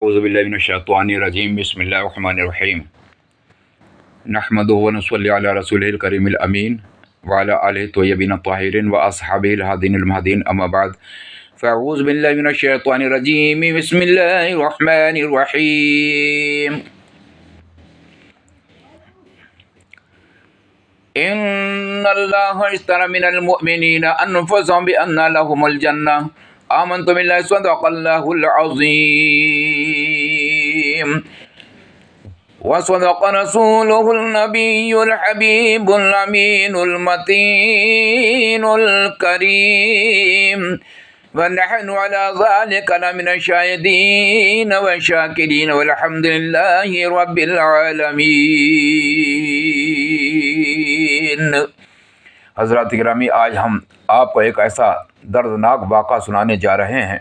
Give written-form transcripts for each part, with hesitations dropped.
اعوذ باللہ من الشیطان الرجیم بسم اللہ الرحمن الرحیم نحمدہ و نصلی علی رسولہ الکریم الامین وعلی آلہ الطیبین الطاہرین و اصحابہ الہادین المہدین اما بعد فاعوذ باللہ من الشیطان الرجیم بسم اللہ الرحمن الرحیم ان اللہ اشتری من المؤمنین انفسهم بان لهم الجنہ آمنت باللہ صدق اللہ العظیم وصدق رسوله النبی الحبیب الامین المتین الکریم ونحن على ذلك لمن الشاہدین والشاکرین والحمد للہ رب العالمین۔ حضرات گرامی، آج ہم آپ کو ایک ایسا دردناک واقعہ سنانے جا رہے ہیں،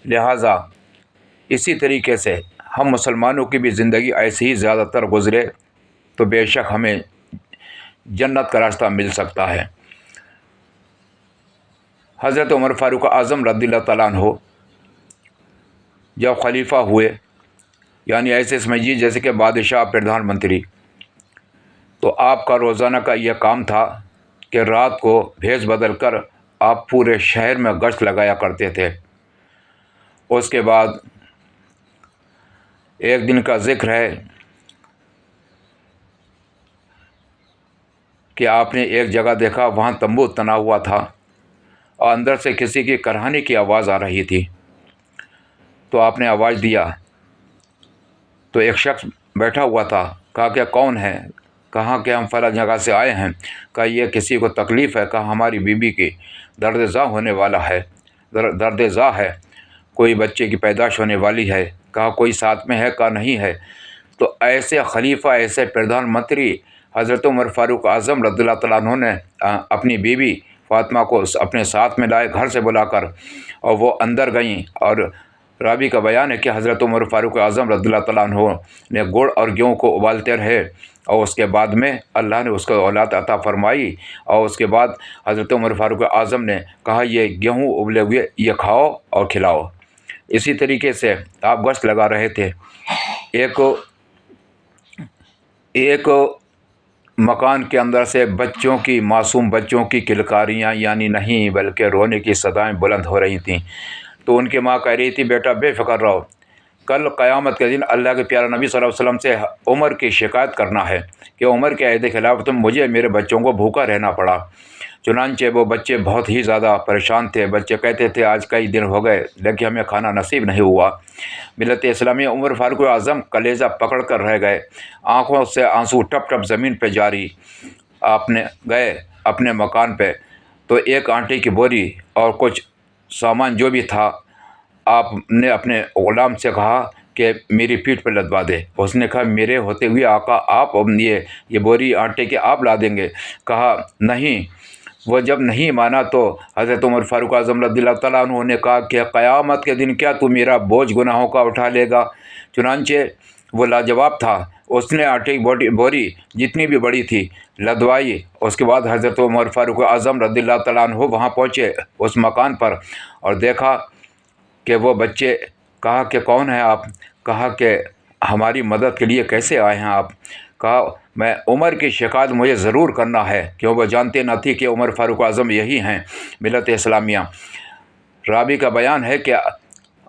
لہٰذا اسی طریقے سے ہم مسلمانوں کی بھی زندگی ایسے ہی زیادہ تر گزرے تو بے شک ہمیں جنت کا راستہ مل سکتا ہے۔ حضرت عمر فاروق اعظم رضی اللہ تعالیٰ عنہ جب خلیفہ ہوئے، یعنی ایسے سمجھیے جیسے کہ بادشاہ پردھان منتری، تو آپ کا روزانہ کا یہ کام تھا کہ رات کو بھیس بدل کر آپ پورے شہر میں گشت لگایا کرتے تھے۔ اس کے بعد ایک دن کا ذکر ہے کہ آپ نے ایک جگہ دیکھا، وہاں تمبو تنا ہوا تھا اور اندر سے کسی کی کرہانی کی آواز آ رہی تھی، تو آپ نے آواز دیا تو ایک شخص بیٹھا ہوا تھا، کہا کہ کون ہے؟ کہا کہ ہم فلاں جگہ سے آئے ہیں۔ کہا یہ کسی کو تکلیف ہے؟ کہا ہماری بیوی کی درد زا ہونے والا ہے، درد زا ہے، کوئی بچے کی پیدائش ہونے والی ہے۔ کہا کوئی ساتھ میں ہے؟ کہا نہیں ہے۔ تو ایسے خلیفہ، ایسے پردھان منتری حضرت عمر فاروق اعظم رضی اللہ تعالیٰ عنہ نے اپنی بیوی فاطمہ کو اپنے ساتھ میں لائے، گھر سے بلا کر، اور وہ اندر گئیں۔ اور راوی کا بیان ہے کہ حضرت عمر فاروق اعظم رضی اللہ تعالیٰ عنہ نے گڑ اور گیہوں کو ابالتے رہے، اور اس کے بعد میں اللہ نے اس کو اولاد عطا فرمائی، اور اس کے بعد حضرت عمر فاروق اعظم نے کہا یہ گیہوں ابلے ہوئے یہ کھاؤ اور کھلاؤ۔ اسی طریقے سے آپ گشت لگا رہے تھے، ایک مکان کے اندر سے بچوں کی، معصوم بچوں کی کلکاریاں، یعنی نہیں بلکہ رونے کی صدائیں بلند ہو رہی تھیں۔ تو ان کی ماں کہہ رہی تھی بیٹا بے فکر رہو، کل قیامت کے دن اللہ کے پیارے نبی صلی اللہ علیہ وسلم سے عمر کی شکایت کرنا ہے کہ عمر کے عہد کے خلاف تم مجھے میرے بچوں کو بھوکا رہنا پڑا۔ چنانچہ وہ بچے بہت ہی زیادہ پریشان تھے۔ بچے کہتے تھے آج کئی دن ہو گئے لیکن ہمیں کھانا نصیب نہیں ہوا۔ ملت اسلامی عمر فاروق اعظم کلیجہ پکڑ کر رہ گئے، آنکھوں سے آنسو ٹپ ٹپ زمین پہ جاری۔ آپ نے گئے اپنے مکان پہ تو ایک آٹے کی بوری اور کچھ سامان جو بھی تھا، آپ نے اپنے غلام سے کہا کہ میری پیٹھ پہ لدوا دے۔ اس نے کہا میرے ہوتے ہوئے آقا آپ یہ بوری آٹے کی آپ لا دیں گے؟ کہا نہیں۔ وہ جب نہیں مانا تو حضرت عمر فاروق اعظم رضی اللہ تعالیٰ عنہ نے کہا کہ قیامت کے دن کیا تو میرا بوجھ گناہوں کا اٹھا لے گا؟ چنانچہ وہ لاجواب تھا، اس نے آٹے کی بوری جتنی بھی بڑی تھی لدوائی۔ اس کے بعد حضرت عمر فاروق اعظم رضی اللہ تعالیٰ عنہ وہاں پہنچے اس مکان پر اور دیکھا کہ وہ بچے۔ کہا کہ کون ہیں آپ؟ کہا کہ ہماری مدد کے لیے کیسے آئے ہیں آپ؟ کہا میں عمر کی شکایت مجھے ضرور کرنا ہے، کیوں وہ جانتے نہ تھی کہ عمر فاروق اعظم یہی ہیں ملت اسلامیہ۔ راوی کا بیان ہے کہ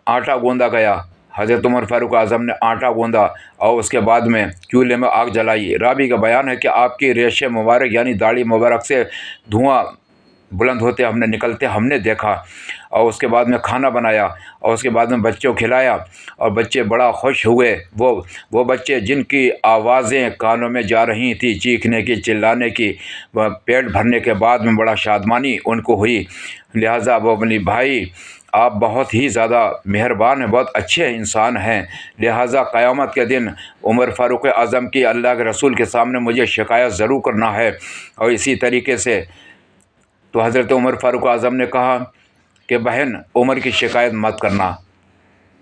آٹا گوندا گیا، حضرت عمر فاروق اعظم نے آٹا گوندا اور اس کے بعد میں چولہے میں آگ جلائی۔ راوی کا بیان ہے کہ آپ کی ریش مبارک یعنی داڑھی مبارک سے دھواں بلند ہوتے ہم نے نکلتے ہم نے دیکھا، اور اس کے بعد میں کھانا بنایا اور اس کے بعد میں بچوں کو کھلایا، اور بچے بڑا خوش ہوئے۔ وہ بچے جن کی آوازیں کانوں میں جا رہی تھیں، چیخنے کی، چلانے کی، پیٹ بھرنے کے بعد میں بڑا شادمانی ان کو ہوئی۔ لہٰذا وہ اپنی بھائی آپ بہت ہی زیادہ مہربان ہیں، بہت اچھے انسان ہیں، لہٰذا قیامت کے دن عمر فاروق اعظم کی اللہ کے رسول کے سامنے مجھے شکایت ضرور کرنا ہے۔ اور اسی طریقے سے تو حضرت عمر فاروق اعظم نے کہا کہ بہن عمر کی شکایت مت کرنا۔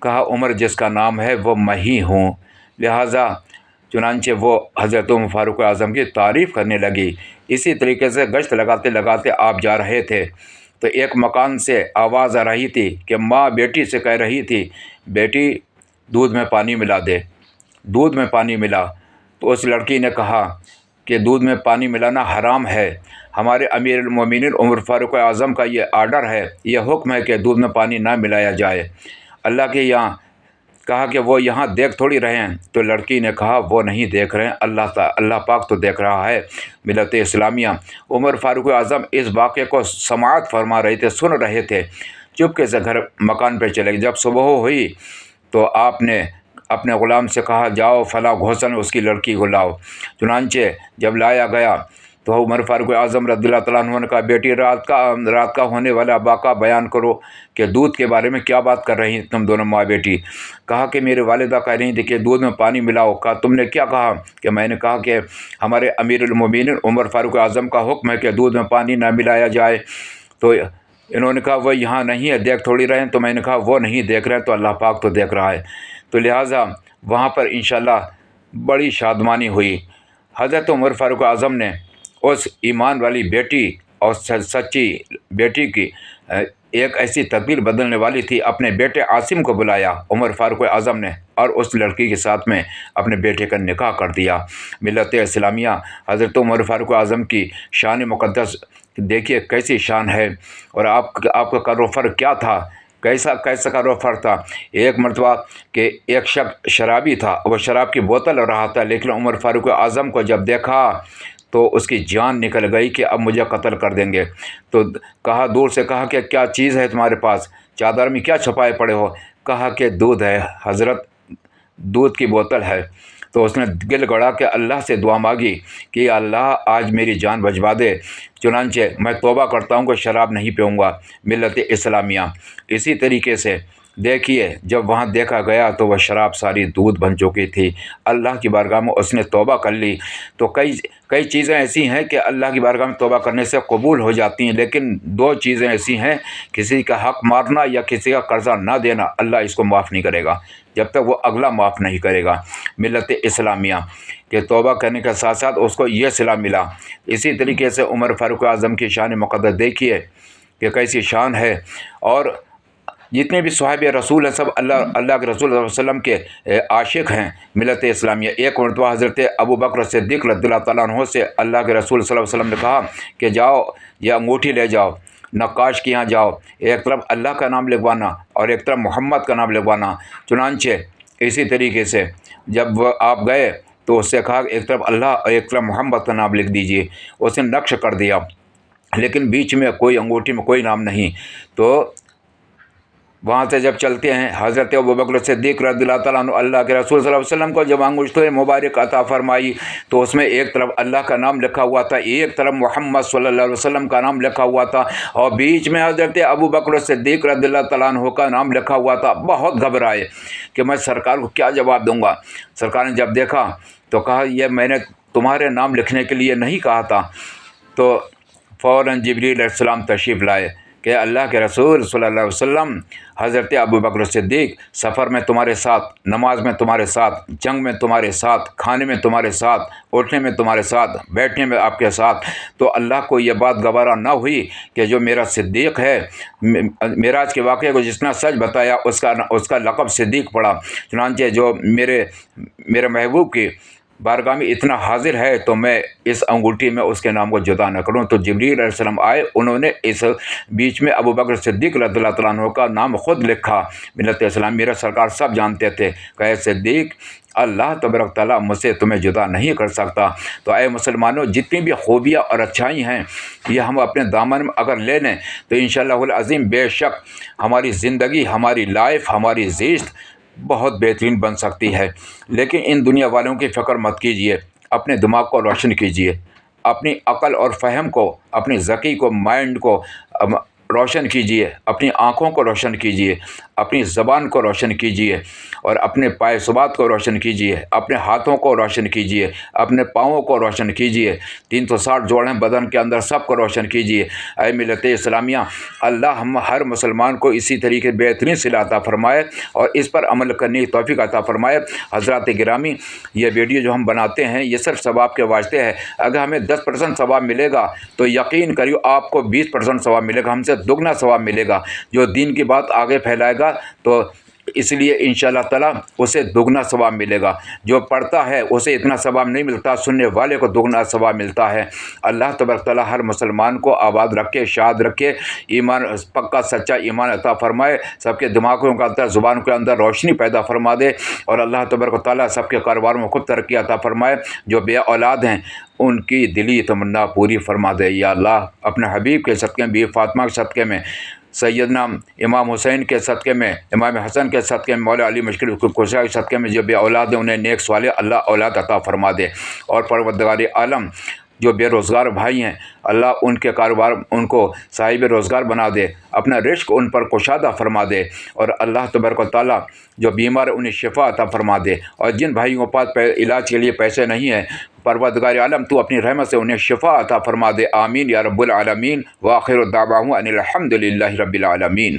کہا عمر جس کا نام ہے وہ میں ہی ہوں۔ لہٰذا چنانچہ وہ حضرت عمر فاروق اعظم کی تعریف کرنے لگی۔ اسی طریقے سے گشت لگاتے لگاتے آپ جا رہے تھے تو ایک مکان سے آواز آ رہی تھی کہ ماں بیٹی سے کہہ رہی تھی بیٹی दूध में पानी मिला दे। दूध में पानी मिला तो उस लड़की ने कहा कि दूध में पानी मिलाना हराम है, हमारे अमीरुल मोमिनीन उमर फ़ारूक आज़म का ये आर्डर है, ये हुक्म है कि दूध में पानी ना मिलाया जाए। अल्लाह के यहाँ कहा कि वो यहाँ देख थोड़ी रहे हैं। तो लड़की ने कहा वो नहीं देख रहे हैं, अल्लाह पाक तो देख रहा है। मिलत इस्लामिया उमर फ़ारूक आज़म इस वाक़े को समाअत फरमा रहे थे, सुन रहे थे। चुपके से घर मकान पे चले गए। जब सुबह हुई तो आपने अपने ग़ुलाम से कहा जाओ फ़लाँ घोंसले उसकी लड़की को लाओ। चुनांचे जब लाया गया तो उमर फ़ारूक आज़म रज़ियल्लाहु तआला अन्हु ने कहा बेटी रात का होने वाला वाक़ा बयान करो कि दूध के बारे में क्या बात कर रही तुम दोनों माँ बेटी। कहा कि मेरे वालिदा कह रही थी कि दूध में पानी मिलाओ। कहा तुमने क्या कहा? कि मैंने कहा कि हमारे अमीरुल मोमिनीन उमर फ़ारूक आज़म का हुक्म है कि दूध में पानी ना मिलाया जाए। तो इन्होंने कहा वो यहाँ नहीं है, देख थोड़ी रहे हैं। तो मैंने कहा वो नहीं देख रहे हैं तो अल्लाह पाक तो देख रहा है। तो लिहाजा वहाँ पर इंशाअल्लाह बड़ी शादमानी हुई। हज़रत उमर फ़ारूक आज़म ने उस ईमान वाली बेटी और सच्ची बेटी की एक ऐसी तकदीर बदलने वाली थी, अपने बेटे आसिम को बुलाया उमर फ़ारूक आज़म ने और उस लड़की के साथ में अपने बेटे का निकाह कर दिया। मिलत इस्लामिया हज़रत उमर फ़ारूक आज़म की शान मुक़द्दस देखिए कैसी शान है। और आपका करोफर क्या था, कैसा करोफर था। एक मरतबा कि एक शख्स शराबी था, वो शराब की बोतल रहा था, लेकिन उमर फ़ारूक आज़म को जब देखा तो उसकी जान निकल गई कि अब मुझे कत्ल कर देंगे। तो कहा, दूर से कहा कि क्या चीज़ है तुम्हारे पास, चादर में क्या छुपाए पड़े हो? कहा कि दूध है हज़रत, दूध की बोतल है। तो उसने गिल गड़ा के अल्लाह से दुआ मांगी कि अल्लाह आज मेरी जान बचवा दे। चुनांचे मैं तौबा करता हूँ कि शराब नहीं पीऊँगा। मिलत इस्लामिया इसी तरीके से देखिए जब वहाँ देखा गया तो वह शराब सारी दूध बन चुकी थी। अल्लाह की बारगाह में उसने तौबा कर ली। तो कई चीज़ें ऐसी हैं कि अल्लाह की बारगाह में तौबा करने से कबूल हो जाती हैं, लेकिन दो चीज़ें ऐसी हैं, किसी का हक़ मारना या किसी का कर्ज़ा ना देना, अल्लाह इसको माफ़ नहीं करेगा जब तक वो अगला माफ़ नहीं करेगा। मिलत इस्लामिया के तौबा करने के साथ साथ उसको ये सिला मिला। इसी तरीके से उमर फ़ारूक आज़म की शान मुक़द्दस देखिए कि कैसी शान है। और जितने भी सहाबे रसूल हैं सब अल्लाह के रसूल सल्लल्लाहु अलैहि वसल्लम के आशिक हैं। मिलत इस्लामिया एक मरतबा हज़रत अबू बकर सिद्दीक़ रज़ियल्लाहु तआला अन्हु से अल्लाह के रसूल सल्लल्लाहु अलैहि वसल्लम ने कहा कि जाओ ये अंगूठी ले जाओ, नक्काश के यहाँ जाओ, एक तरफ अल्लाह का नाम लिखवाना और एक तरफ मोहम्मद का नाम लिखवाना। चुनांचे इसी तरीके से जब आप गए तो उससे कहा एक तरफ अल्लाह और एक तरफ मोहम्मद का नाम लिख दीजिए। उसने नक्श कर दिया, लेकिन बीच में कोई अंगूठी में कोई नाम नहीं। तो वहाँ से जब चलते हैं हज़रत अबू बकर सिद्दीक़ रज़ियल्लाहु तआला अन्हु अल्लाह के रसूल सल्लल्लाहु अलैहि वसल्लम को जब अंगूठी मुबारक अता फरमाई तो उसमें एक तरफ अल्लाह का नाम लिखा हुआ था, एक तरफ मोहम्मद सल्लल्लाहु अलैहि वसल्लम का नाम लिखा हुआ था और बीच में हज़रत अबू बकर सिद्दीक़ रज़ियल्लाहु तआला अन्हु का नाम लिखा हुआ था। बहुत घबराए कि मैं सरकार को क्या जवाब दूँगा। सरकार ने जब देखा तो कहा यह मैंने तुम्हारे नाम लिखने के लिए नहीं कहा था। तो फ़ौरन जिब्रील अलैहिस्सलाम तशरीफ़ लाए कि अल्लाह के रसूल सल्लल्लाहु अलैहि वसल्लम हज़रत अबू बकर सिद्दीक़ सफ़र में तुम्हारे साथ, नमाज में तुम्हारे साथ, जंग में तुम्हारे साथ, खाने में तुम्हारे साथ, उठने में तुम्हारे साथ, बैठने में आपके साथ। तो अल्लाह को ये बात गवारा ना हुई कि जो मेरा सिद्दीक़ है, मेराज के वाक़े को जिसने सच बताया उसका लक़ब सिद्दीक़ पड़ा। चुनांचे जो मेरे महबूब की बारगाह में इतना हाजिर है तो मैं इस अंगूठी में उसके नाम को जुदा न करूं। तो जिब्रील अलैहिस्सलाम आए, उन्होंने इस बीच में अबू बकर सिद्दीक़ रज़ियल्लाहु तआला अन्हु का नाम ख़ुद लिखा। मिलत इस्लाम मेरा सरकार सब जानते थे, कहे सिद्दीक़ अल्लाह तबारक तआला मुझसे तुम्हें जुदा नहीं कर सकता। तो ऐ मुसलमानों, जितनी भी खूबियाँ और अच्छाई हैं ये हम अपने दामन में अगर ले लें तो इंशाअल्लाहुल अज़ीम बेशक हमारी ज़िंदगी, हमारी लाइफ, हमारी ज़िस्त बहुत बेहतरीन बन सकती है। लेकिन इन दुनिया वालों की फ़िक्र मत कीजिए, अपने दिमाग को रोशन कीजिए, अपनी अक़ल और फ़हम को, अपनी ज़की को, माइंड को रोशन कीजिए, अपनी आँखों को रोशन कीजिए, अपनी ज़बान को रोशन कीजिए और अपने पाए सुबात को रोशन कीजिए, अपने हाथों को रोशन कीजिए, अपने पाँवों को रोशन कीजिए, 360 जोड़ें बदन के अंदर सब को रोशन कीजिए। ऐ मिलत इस्लामिया, अल्लाह हम हर मुसलमान को इसी तरीके बेहतरीन सिला अता फ़रमाए और इस पर अमल करने की तौफ़ीक़ अता फ़रमाए। हज़रात गिरामी, ये वीडियो जो हम बनाते हैं ये सिर्फ सवाब के वास्ते है। अगर हमें 10% सवाब मिलेगा तो यकीन करिए आपको 20% सवाब मिलेगा, हमसे दुगना सवाब मिलेगा। जो दीन की बात आगे फैलाएगा तो اس لیے انشاءاللہ تعالیٰ اسے دگنا ثواب ملے گا۔ جو پڑھتا ہے اسے اتنا ثواب نہیں ملتا، سننے والے کو دگنا ثواب ملتا ہے۔ اللہ تبارک تعالیٰ ہر مسلمان کو آباد رکھے، شاد رکھے، ایمان پکا سچا ایمان عطا فرمائے، سب کے دماغوں کے اندر زبان کے اندر روشنی پیدا فرما دے، اور اللہ تبارک تعالیٰ سب کے کاروباروں میں خود ترقی عطا فرمائے۔ جو بے اولاد ہیں ان کی دلی تمنا پوری فرما دے یا اللہ۔ اپنے حبیب کے صدقے میں، بیوی فاطمہ کے صدقے میں، سیدنا امام حسین کے صدقے میں، امام حسن کے صدقے میں، مولا علی مشکل کشا کے صدقے میں جو بے اولاد ہیں انہیں نیک صالح اللہ اولاد عطا فرما دے۔ اور پروردگار عالم جو بے روزگار بھائی ہیں اللہ ان کے کاروبار ان کو صاحب روزگار بنا دے، اپنا رزق ان پر کشادہ فرما دے، اور اللہ تبارک و تعالیٰ جو بیمار انہیں شفا عطا فرما دے، اور جن بھائیوں کے پاس علاج کے لیے پیسے نہیں ہیں پروردگار عالم تو اپنی رحمت سے انہیں شفا عطا فرما دے، آمین یا رب العالمین۔ وآخر دعواہم ان الحمد للہ رب العالمین۔